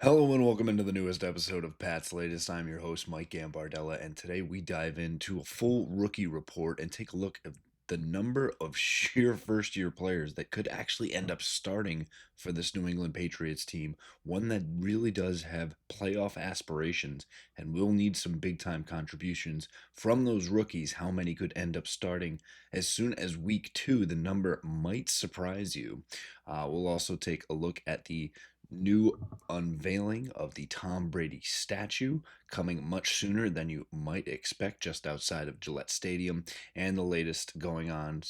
Hello and welcome into the newest episode of Pat's Latest. I'm your host, Mike Gambardella, and today we dive into a full rookie report and take a look at the number of sheer first year players that could actually end up starting for this New England Patriots team. One that really does have playoff aspirations and will need some big time contributions from those rookies. How many could end up starting as soon as week 2? The number might surprise you. We'll also take a look at the new unveiling of the Tom Brady statue coming much sooner than you might expect just outside of Gillette Stadium, and the latest going on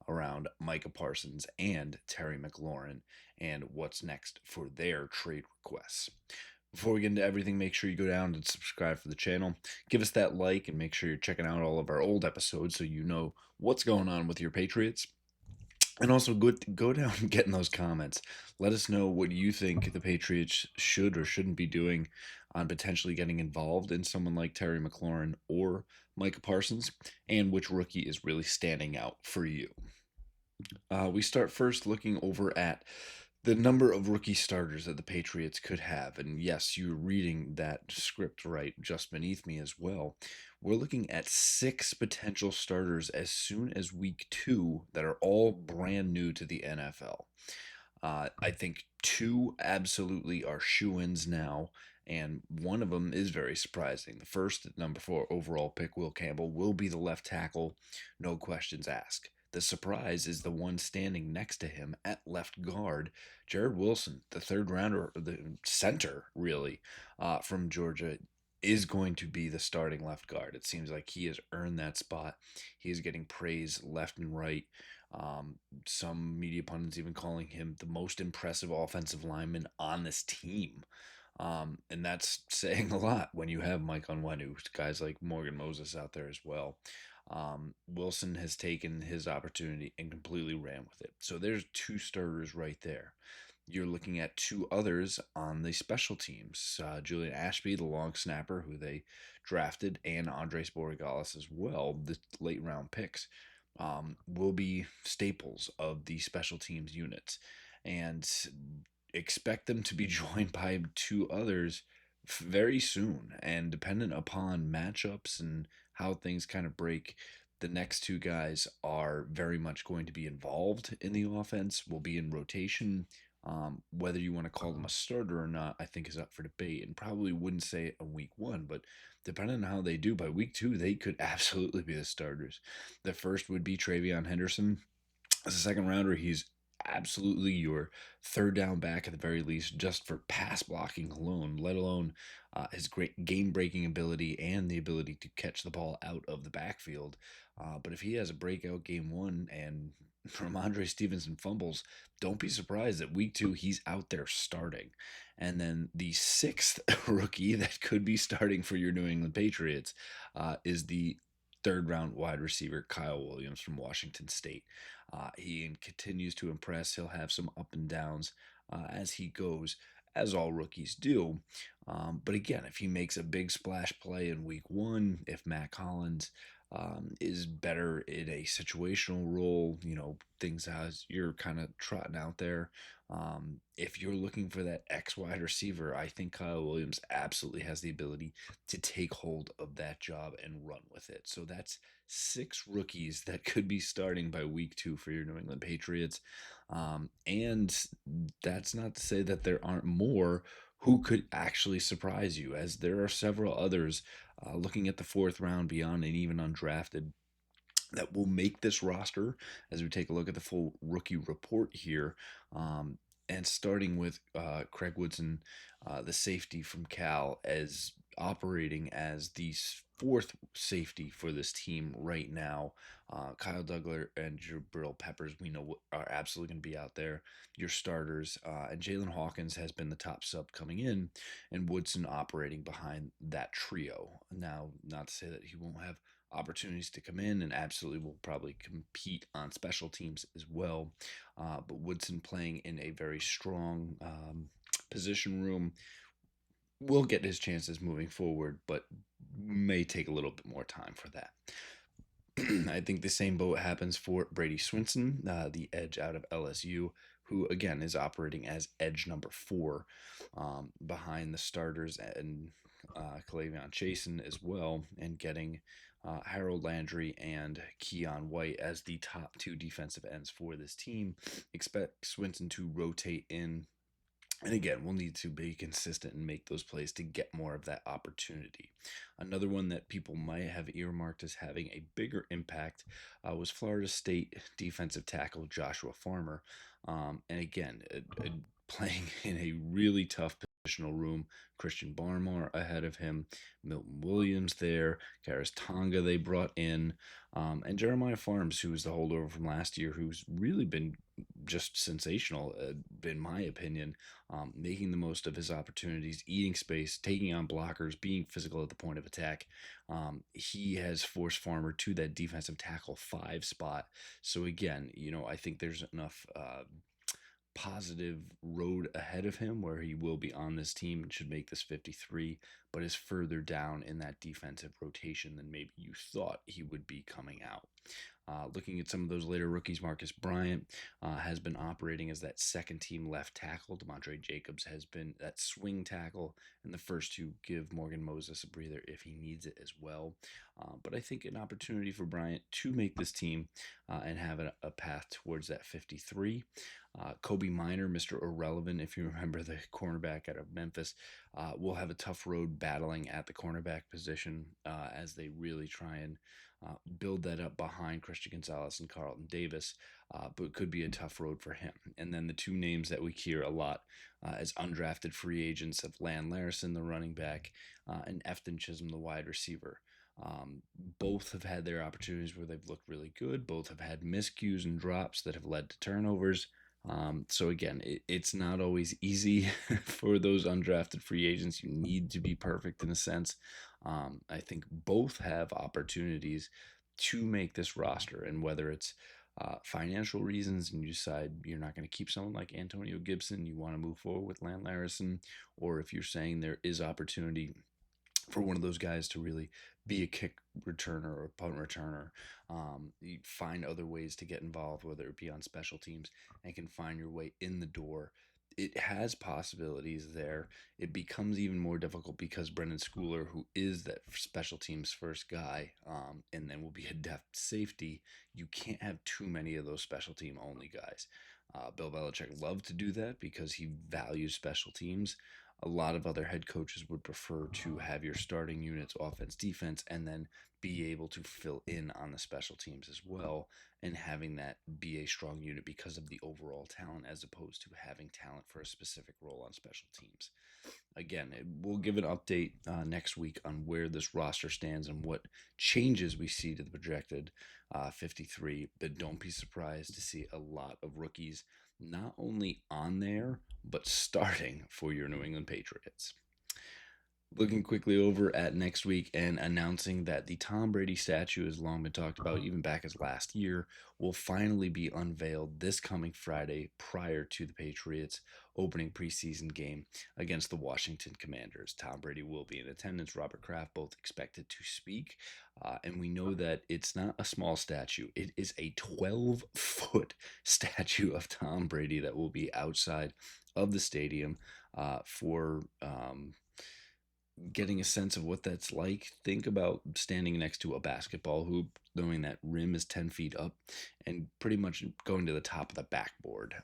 around Micah Parsons and Terry McLaurin and what's next for their trade requests. Before we get into everything, make sure you go down and subscribe for the channel. Give us that like and make sure you're checking out all of our old episodes so you know what's going on with your Patriots. And also go down and get in those comments. Let us know what you think the Patriots should or shouldn't be doing on potentially getting involved in someone like Terry McLaurin or Micah Parsons, and which rookie is really standing out for you. We start first looking over at the number of rookie starters that the Patriots could have. And yes, you're reading that script right just beneath me as well. We're looking at 6 potential starters as soon as week 2 that are all brand new to the NFL. I think 2 absolutely are shoo-ins now, and one of them is very surprising. The first, number 4 overall pick, Will Campbell, will be the left tackle, no questions asked. The surprise is the one standing next to him at left guard, Jared Wilson, the third rounder, the center, really, from Georgia, is going to be the starting left guard. It seems like he has earned that spot. He is getting praise left and right. Some media pundits even calling him the most impressive offensive lineman on this team. And that's saying a lot when you have Mike Onwenu, guys like Morgan Moses out there as well. Wilson has taken his opportunity and completely ran with it. So there's 2 starters right there. You're looking at 2 others on the special teams. Julian Ashby, the long snapper who they drafted, and Andres Borregales as well, the late round picks, will be staples of the special teams units. And expect them to be joined by 2 others very soon. And dependent upon matchups and how things kind of break, the next 2 guys are very much going to be involved in the offense, will be in rotation. Whether you want to call them a starter or not, I think is up for debate, and probably wouldn't say it on week 1, but depending on how they do by week 2, they could absolutely be the starters. The first would be Travion Henderson. As a second rounder, he's absolutely your third down back at the very least, just for pass blocking alone, let alone his great game breaking ability and the ability to catch the ball out of the backfield. But if he has a breakout game 1 and Ramondre Stevenson fumbles, don't be surprised that week 2 he's out there starting. And then the 6th rookie that could be starting for your New England Patriots is the third round wide receiver Kyle Williams from Washington State. He continues to impress. He'll have some up and downs as he goes, as all rookies do. But again, if he makes a big splash play in week 1, if Matt Collins is better in a situational role, things as you're kind of trotting out there. If you're looking for that X wide receiver, I think Kyle Williams absolutely has the ability to take hold of that job and run with it. So that's 6 rookies that could be starting by week 2 for your New England Patriots. And that's not to say that there aren't more who could actually surprise you, as there are several others looking at the 4th round beyond and even undrafted that will make this roster as we take a look at the full rookie report here. And starting with Craig Woodson, the safety from Cal, as operating as the 4th safety for this team right now. Kyle Douglas and Jabril Peppers, we know, are absolutely going to be out there, your starters. And Jalen Hawkins has been the top sub coming in, and Woodson operating behind that trio. Now, not to say that he won't have opportunities to come in and absolutely will probably compete on special teams as well. But Woodson playing in a very strong position room will get his chances moving forward, but may take a little bit more time for that. I think the same boat happens for Brady Swinson, the edge out of LSU, who again is operating as edge number four, behind the starters and Kalavion Chasen as well, and getting Harold Landry and Keon White as the top two defensive ends for this team. Expect Swinton to rotate in, and again, we'll need to be consistent and make those plays to get more of that opportunity. Another one that people might have earmarked as having a bigger impact was Florida State defensive tackle Joshua Farmer. And again, playing in a really tough positional room. Christian Barmore ahead of him, Milton Williams there, Karis Tonga they brought in, and Jeremiah Farms, who was the holdover from last year, who's really been just sensational, in my opinion, making the most of his opportunities, eating space, taking on blockers, being physical at the point of attack. He has forced Farmer to that defensive tackle 5 spot. So again, I think there's enough positive road ahead of him where he will be on this team and should make this 53, but is further down in that defensive rotation than maybe you thought he would be coming out. Looking at some of those later rookies, Marcus Bryant has been operating as that second team left tackle. Demontre Jacobs has been that swing tackle, and the first two give Morgan Moses a breather if he needs it as well. But I think an opportunity for Bryant to make this team and have a path towards that 53. Kobe Minor, Mr. Irrelevant, if you remember the cornerback out of Memphis, will have a tough road battling at the cornerback position as they really try and build that up behind Christian Gonzalez and Carlton Davis, but it could be a tough road for him. And then the two names that we hear a lot as undrafted free agents of Lan Larson, the running back, and Efton Chisholm, the wide receiver. Both have had their opportunities where they've looked really good. Both have had miscues and drops that have led to turnovers. So again, it's not always easy for those undrafted free agents. You need to be perfect in a sense. I think both have opportunities to make this roster, and whether it's financial reasons and you decide you're not going to keep someone like Antonio Gibson, you want to move forward with Lan Larison, or if you're saying there is opportunity for one of those guys to really be a kick returner or a punt returner. You find other ways to get involved, whether it be on special teams, and can find your way in the door. It has possibilities there. It becomes even more difficult because Brendan Schooler, who is that special teams first guy, and then will be a depth safety, you can't have too many of those special team only guys. Bill Belichick loved to do that because he values special teams. A lot of other head coaches would prefer to have your starting units, offense, defense, and then be able to fill in on the special teams as well, and having that be a strong unit because of the overall talent as opposed to having talent for a specific role on special teams. Again, we'll give an update next week on where this roster stands and what changes we see to the projected 53, but don't be surprised to see a lot of rookies not only on there, but starting for your New England Patriots. Looking quickly over at next week and announcing that the Tom Brady statue has long been talked about, even back as last year, will finally be unveiled this coming Friday prior to the Patriots' opening preseason game against the Washington Commanders. Tom Brady will be in attendance. Robert Kraft both expected to speak. And we know that it's not a small statue. It is a 12-foot statue of Tom Brady that will be outside of the stadium for getting a sense of what that's like. Think about standing next to a basketball hoop, knowing that rim is 10 feet up and pretty much going to the top of the backboard.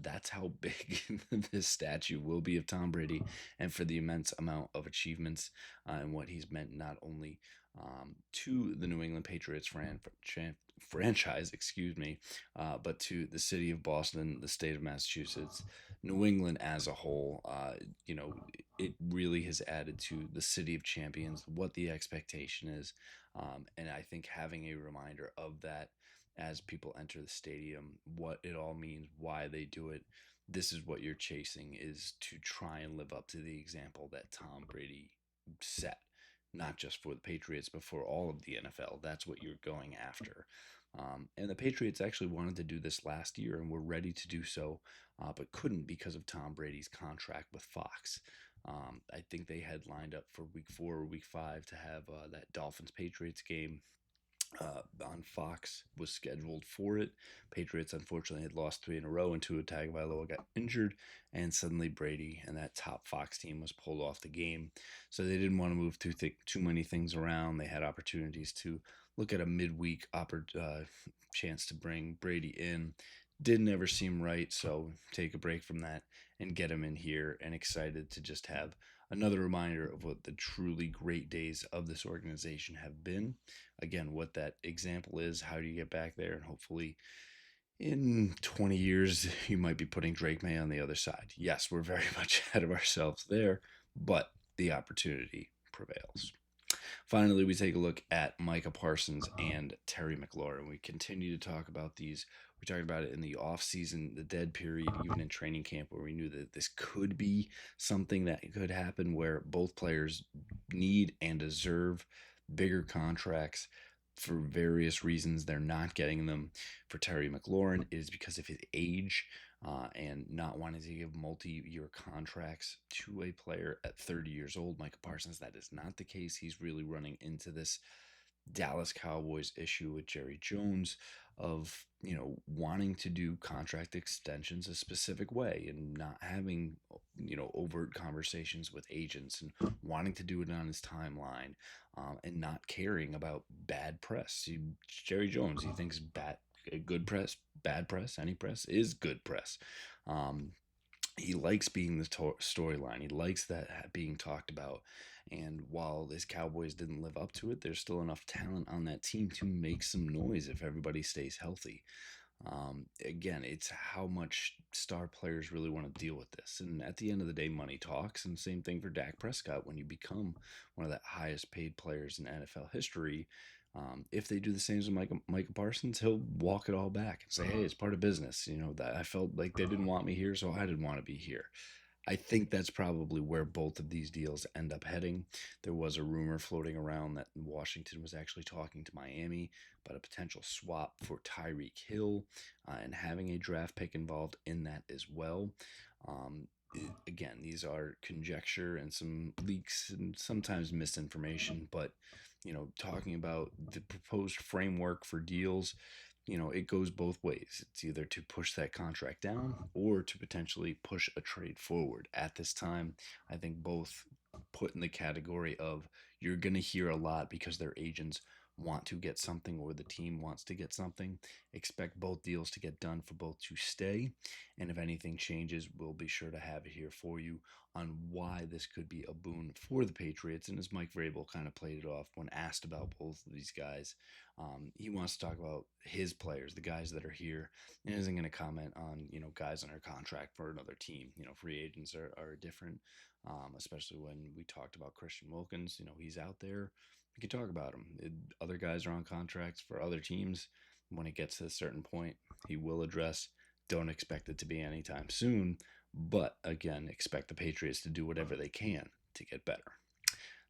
That's how big this statue will be of Tom Brady, and for the immense amount of achievements and what he's meant not only to the New England Patriots franchise, but to the city of Boston, the state of Massachusetts, New England as a whole. It really has added to the city of champions, what the expectation is. And I think having a reminder of that as people enter the stadium, what it all means, why they do it. This is what you're chasing, is to try and live up to the example that Tom Brady set, not just for the Patriots, but for all of the NFL. That's what you're going after. And the Patriots actually wanted to do this last year and were ready to do so, but couldn't because of Tom Brady's contract with Fox. I think they had lined up for week 4 or week 5 to have that Dolphins Patriots game. on Fox was scheduled for it. Patriots unfortunately had lost 3 in a row, and Tua Tagovailoa got injured, and suddenly Brady and that top Fox team was pulled off the game. So they didn't want to move too many things around. They had opportunities to look at a midweek chance to bring Brady in. Didn't ever seem right, so take a break from that and get him in here. And excited to just have another reminder of what the truly great days of this organization have been. Again, what that example is, how do you get back there, and hopefully in 20 years you might be putting Drake May on the other side. Yes, we're very much ahead of ourselves there, but the opportunity prevails. Finally, we take a look at Micah Parsons and Terry McLaurin. We continue to talk about these. We talked about it in the offseason, the dead period, even in training camp, where we knew that this could be something that could happen, where both players need and deserve bigger contracts. For various reasons, they're not getting them. For Terry McLaurin, it is because of his age and not wanting to give multi-year contracts to a player at 30 years old. Micah Parsons, that is not the case. He's really running into this Dallas Cowboys issue with Jerry Jones of, wanting to do contract extensions a specific way and not having, overt conversations with agents, and wanting to do it on his timeline, and not caring about bad press. Jerry Jones, he thinks good press, bad press, any press is good press. He likes being the storyline. He likes that being talked about. And while his Cowboys didn't live up to it, there's still enough talent on that team to make some noise if everybody stays healthy. Again, it's how much star players really want to deal with this. And at the end of the day, money talks. And same thing for Dak Prescott. When you become one of the highest paid players in NFL history, if they do the same as Micah Parsons, he'll walk it all back and say, "Hey, it's part of business." That I felt like they didn't want me here, so I didn't want to be here. I think that's probably where both of these deals end up heading. There was a rumor floating around that Washington was actually talking to Miami about a potential swap for Tyreek Hill, and having a draft pick involved in that as well. Again, these are conjecture and some leaks and sometimes misinformation, but talking about the proposed framework for deals, it goes both ways. It's either to push that contract down or to potentially push a trade forward. At this time, I think both put in the category of you're going to hear a lot because their agents want to get something or the team wants to get something. Expect both deals to get done for both to stay. And if anything changes, we'll be sure to have it here for you on why this could be a boon for the Patriots. And as Mike Vrabel kind of played it off when asked about both of these guys, he wants to talk about his players, the guys that are here, and isn't going to comment on, guys under contract for another team. Free agents are different, especially when we talked about Christian Wilkins. He's out there. We can talk about him. Other guys are on contracts for other teams. When it gets to a certain point, he will address. Don't expect it to be anytime soon, but again, expect the Patriots to do whatever they can to get better.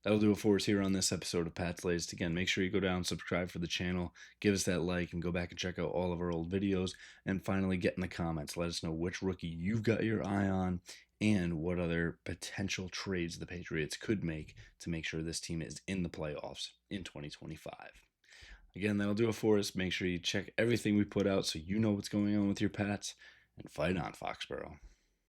That'll do it for us here on this episode of Pat's Latest. Again, make sure you go down, subscribe for the channel, give us that like, and go back and check out all of our old videos. And finally, get in the comments. Let us know which rookie you've got your eye on and what other potential trades the Patriots could make to make sure this team is in the playoffs in 2025. Again, that'll do it for us. Make sure you check everything we put out so you know what's going on with your Pats, and fight on, Foxborough.